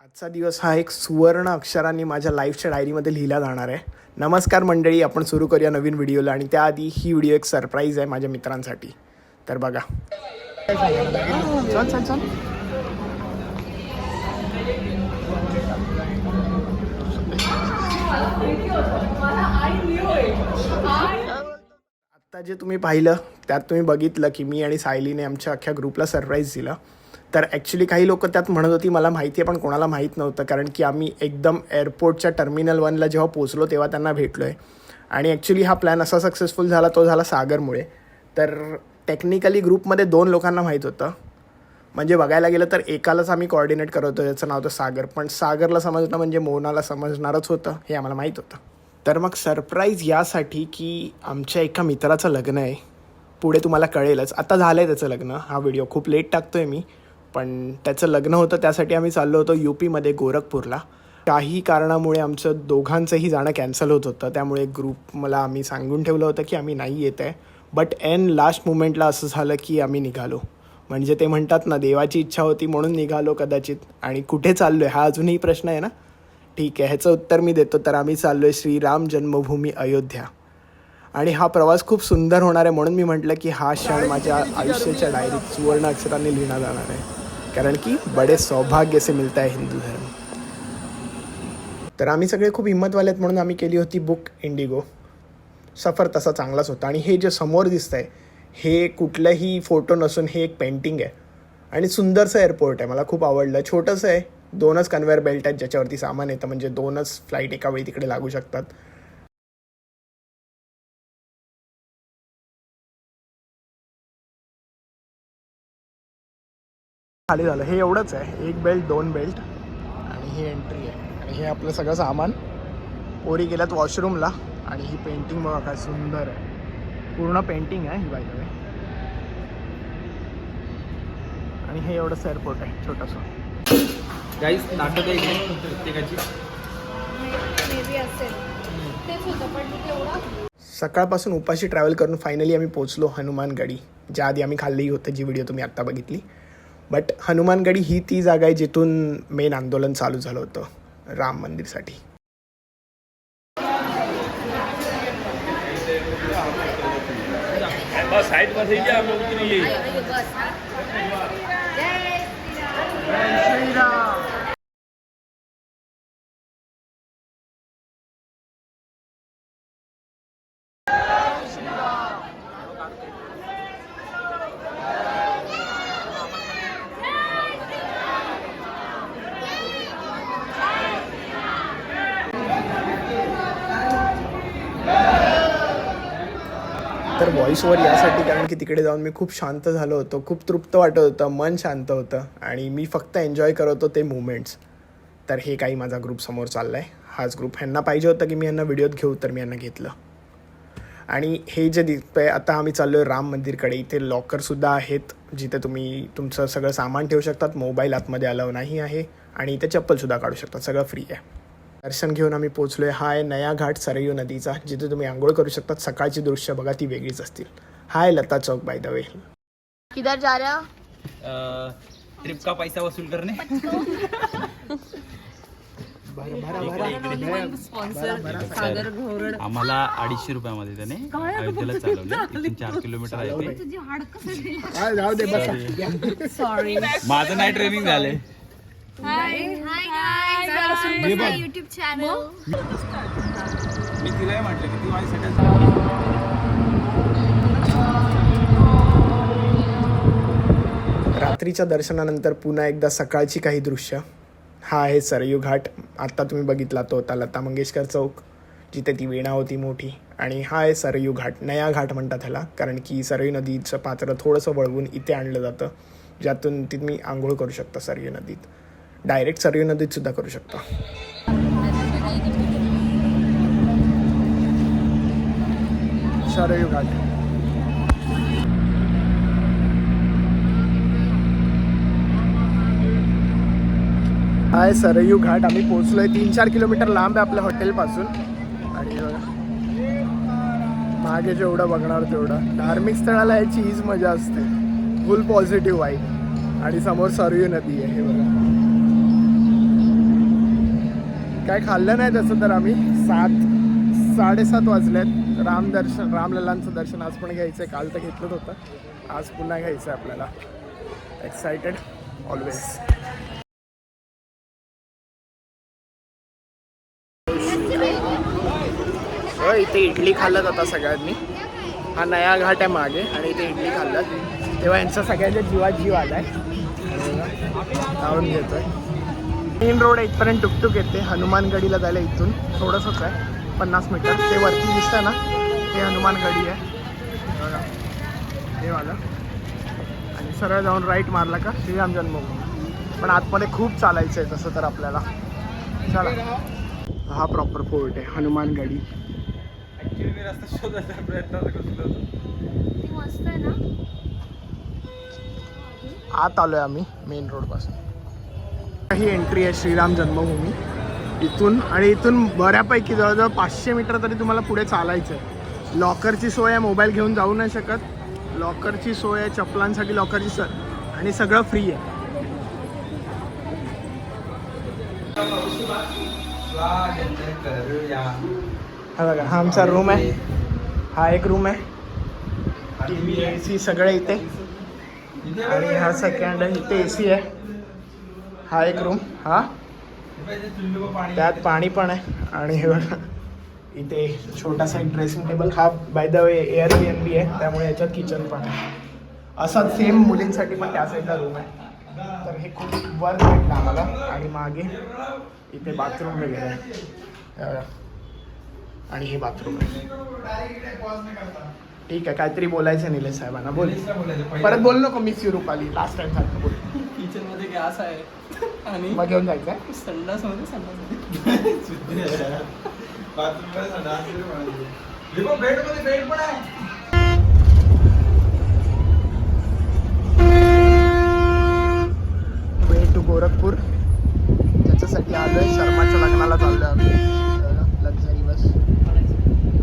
आजचा दिवस हा एक सुवर्ण अक्षरांनी माझ्या लाईफच्या डायरीमध्ये लिहिला जाणार आहे. नमस्कार मंडळी, आपण सुरू करूया नवीन व्हिडिओला. आणि त्याआधी ही व्हिडिओ एक सरप्राईज आहे माझ्या मित्रांसाठी. तर बघा. चल चल चल. आत्ता जे तुम्ही पाहिलं त्यात तुम्ही बघितलं की मी आणि सायलीने आमच्या अख्ख्या ग्रुपला सरप्राईज दिलं. तर ॲक्च्युली काही लोक त्यात म्हणत होती मला माहिती आहे, पण कोणाला माहीत नव्हतं, कारण की आम्ही एकदम एअरपोर्टच्या टर्मिनल 1ला जेव्हा पोचलो तेव्हा त्यांना भेटलो आहे. आणि ॲक्च्युली हा प्लॅन असा सक्सेसफुल झाला, तो झाला सागरमुळे. तर टेक्निकली ग्रुपमध्ये 2 लोकांना माहीत होतं. म्हणजे बघायला गेलं तर एकालाच आम्ही कोऑर्डिनेट करत होतो, ज्याचं नाव होतं सागर. पण सागरला समजणं म्हणजे मोनाला समजणारच होतं, हे आम्हाला माहीत होतं. तर मग सरप्राईज यासाठी की आमच्या एका मित्राचं लग्न आहे. पुढे तुम्हाला कळेलच. आता झालं आहे त्याचं लग्न. हा व्हिडिओ खूप लेट टाकतो आहे मी, पण त्याचं लग्न होतं त्यासाठी आम्ही चाललो होतो UPमध्ये गोरखपूरला. काही कारणामुळे आमचं दोघांचंही जाणं कॅन्सल होत होतं. त्यामुळे ग्रुप मला आम्ही सांगून ठेवलं होतं की आम्ही नाही येत आहे. बट लास्ट मुमेंटला असं झालं की आम्ही निघालो. म्हणजे ते म्हणतात ना, देवाची इच्छा होती म्हणून निघालो कदाचित. आणि कुठे चाललो आहे हा अजूनही प्रश्न आहे ना. ठीक आहे, ह्याचं उत्तर मी देतो. तर आम्ही चाललो आहे श्रीराम जन्मभूमी अयोध्या. आणि हा प्रवास खूप सुंदर होणार आहे, म्हणून मी म्हटलं की हा क्षण माझ्या आयुष्याच्या डायरीत सुवर्ण अक्षरांनी लिहिला जाणार आहे. कारण की बडे सौभाग्य से मिलता है हिंदू धर्म. तर आम्ही सगळे खूप हिंमतवाले आहेत म्हणून आम्ही केली होती बुक इंडिगो. सफर तसा चांगलाच होता. आणि हे जे समोर दिसतं आहे हे कुठलाही फोटो नसून हे एक पेंटिंग आहे. आणि सुंदरसं एअरपोर्ट आहे, मला खूप आवडलं. छोटंसं आहे, 2च कन्व्हेअर बेल्ट आहेत ज्याच्यावरती सामान येतं. म्हणजे 2च फ्लाईट एका वेळी तिकडे लागू शकतात. खाली झालं हे एवढंच आहे, 1 बेल्ट 2 बेल्ट आणि ही एंट्री आहे. आणि हे आपलं सगळं सामान. पोरी गेल्यात वॉशरूमला. आणि ही पेंटिंग बघा काय सुंदर आहे, पूर्ण पेंटिंग आहे ही बाय द वे. आणि हे एवढंच एअरपोर्ट आहे छोटंसं. गाईस नाटक आहे इकडे प्रत्येकाची. सकाळपासून उपाशी ट्रॅव्हल करून फायनली आम्ही पोचलो हनुमानगडी, ज्या आधी आम्ही खाल्ली होती, जी व्हिडिओ तुम्ही आत्ता बघितली. बट हनुमानगडी ही ती जागा आहे जिथून मेन आंदोलन चालू झालं होतं राम मंदिरसाठी. तर व्हॉइस ओव्हर यासाठी, कारण की तिकडे जाऊन मी खूप शांत झालो होतो, खूप तृप्त वाटत होतं, मन शांत होतं. आणि मी फक्त एन्जॉय करत होतो ते मुमेंट्स. तर हे काही माझा ग्रुप समोर चालला आहे. हाच ग्रुप. ह्यांना पाहिजे होतं की मी यांना व्हिडिओत घेऊ, तर मी यांना घेतलं. आणि हे जे दिसतं आहे आता आम्ही चाललो आहे राम मंदिरकडे. इथे लॉकरसुद्धा आहेत जिथे तुम्ही तुमचं सगळं सामान ठेवू शकतात. मोबाईल आतमध्ये अलाव नाही आहे. आणि इथे चप्पलसुद्धा काढू शकतात. सगळं फ्री आहे. दर्शन घेऊन आम्ही पोचलो आहे. हा आहे नया घाट सरयू नदीचा, जिथे तुम्ही आंघोळ करू शकतात. सकाळची दृश्य बघा, ती वेगळीच असतील. हाय Lata Chowk by the way. किधर जा रहे हो? ट्रिप का पैसा वसूल करने. आम्हाला 250 रुपयामध्ये त्याने अयोध्येला चालवले. 4 किलोमीटर आहे ते. सॉरी, माझं नाही ट्रेनिंग झालंय. Hi guys, YouTube channel. मी तिला म्हटलं की ती माझ्यासाठी. रात्रीच्या दर्शनानंतर पुन्हा एकदा सकाळची काही दृश्य. हा आहे सरयू घाट. आत्ता तुम्ही बघितला तो होता लता मंगेशकर चौक, जिथे ती वीणा होती मोठी. आणि हा आहे सरयू घाट. नया घाट म्हणतात ह्याला, कारण की सरयू नदीचं पात्र थोडंसं वळवून इथे आणलं जातं, ज्यातून तुम्ही आंघोळ करू शकता सरयू नदीत. डायरेक्ट सरयू नदीत सुद्धा करू शकता. सरयू घाट. हाय सरयू घाट. आम्ही पोचलोय. 3-4 किलोमीटर लांब आहे आपल्या हॉटेलपासून. आणि मागे जेवढं बघणार तेवढं. धार्मिक स्थळाला याची हीच मजा असते, फुल पॉझिटिव्ह वाईब. आणि समोर सरयू नदी आहे हे बघा. काय खाल्लं नाही तसं तर आम्ही 7:30 वाजलेत. रामलल्लांचं दर्शन आज पण घ्यायचं आहे. काल तर घेतलंच होतं, आज पुन्हा घ्यायचं आहे आपल्याला. Excited always. इथे इडली खाल्लं आता सगळ्यांनी. हा नया घाट आहे मागे आणि इथे इडली खाल्लं तेव्हा यांचा सगळ्यांच्या जीवात जीव आलाय. जाऊन घेतोय. मेन रोड इथपर्यंत टुकटुक येते. हनुमानगडीला जायला इथून थोडंसंच आहे, 50 मीटर. ते वरती दिसतं ना, ते हनुमानगडी आहे बघा, हे वाला. आणि सरळ जाऊन राईट मारला का श्रीराम जन्मभूमी. पण आतमध्ये खूप चालायचं आहे तसं तर आपल्याला. चला, हा प्रॉपर फोर्ट आहे हनुमानगडी. ऍक्च्युली मी रस्ता शोधायचा प्रयत्न करतो. मस्त आहे ना. आत आलोय आम्ही मेन रोड पासून. ही एंट्री आहे श्रीराम जन्मभूमी इथून. आणि इथून बऱ्यापैकी जवळजवळ 500 मीटर तरी तुम्हाला पुढे चालायचं आहे. लॉकरची सोय आहे, मोबाईल घेऊन जाऊ नाही शकत. लॉकरची सोय आहे, चपलांसाठी लॉकरची सोय, आणि सगळं फ्री आहे. हा बघा, हा आमचा रूम आहे. हा एक रूम आहे. TV AC सगळं इथे. आणि हा सेकंड आहे, इथे AC आहे. हा एक रूम, हा त्यात पाणी पण आहे. आणि हे बघा इथे छोटासा एक ड्रेसिंग टेबल. हा बाय द वे Airbnb आहे, त्यामुळे याच्यात किचन पण आहे. असा सेम मुलींसाठी पण त्या साईडला रूम आहे. तर हे खूप वर्क भेटलं आम्हाला. आणि मागे इथे बाथरूम वगैरे आहे, हे बघा. आणि हे बाथरूम आहे. ठीक आहे, काहीतरी बोलायचं निलेश साहेबांना. बोल, परत बोल नको. Miss you Rupali, last time सारखं बोल. किचन मध्ये गॅस आहे आणि मग घेऊन जायचं आहे. संडास मध्ये वे टू गोरखपूर. त्याच्यासाठी आलोय. शर्माच्या लग्नाला चाललोय आम्ही.